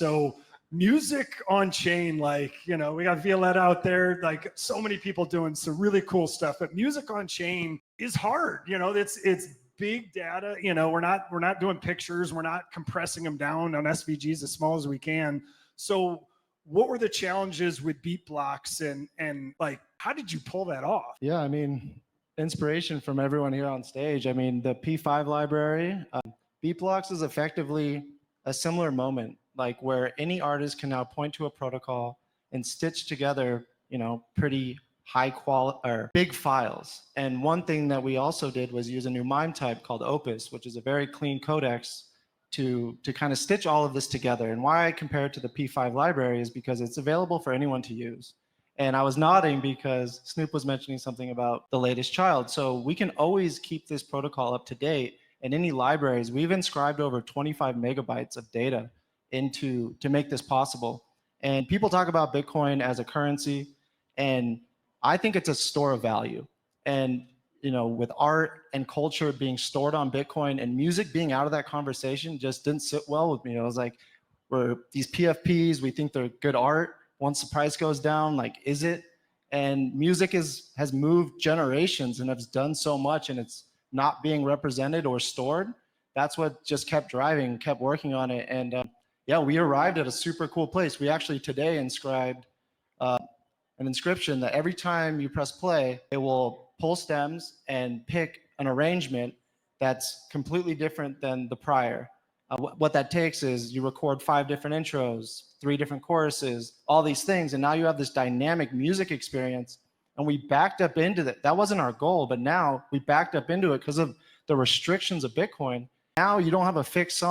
So music on chain, like, you know, we got Violetta out there, like so many people doing some really cool stuff, but music on chain is hard. You know, it's big data. You know, we're not doing pictures. We're not compressing them down on SVGs as small as we can. So what were the challenges with BeatBlocks and like, how did you pull that off? Yeah, I mean, inspiration from everyone here on stage. I mean, the P5 library, BeatBlocks is effectively a similar moment, like where any artist can now point to a protocol and stitch together, you know, pretty high quality or big files. And one thing that we also did was use a new MIME type called Opus, which is a very clean codecs to kind of stitch all of this together. And why I compare it to the P5 library is because it's available for anyone to use. And I was nodding because Snoop was mentioning something about the latest child. So we can always keep this protocol up to date. In any libraries, we've inscribed over 25 megabytes of data to make this possible. And people talk about Bitcoin as a currency, and I think it's a store of value. And you know, with art and culture being stored on Bitcoin and music being out of that conversation just didn't sit well with me. I was like, we're these PFPs, we think they're good art. Once the price goes down, like, is it? And music has moved generations and has done so much, and it's not being represented or stored. That's what just kept driving, kept working on it. And yeah, we arrived at a super cool place. We actually today inscribed an inscription that every time you press play, it will pull stems and pick an arrangement that's completely different than the prior. What that takes is you record 5 different intros, 3 different choruses, all these things, and now you have this dynamic music experience. And we backed up into that. That wasn't our goal, but now we backed up into it because of the restrictions of Bitcoin. Now you don't have a fixed song.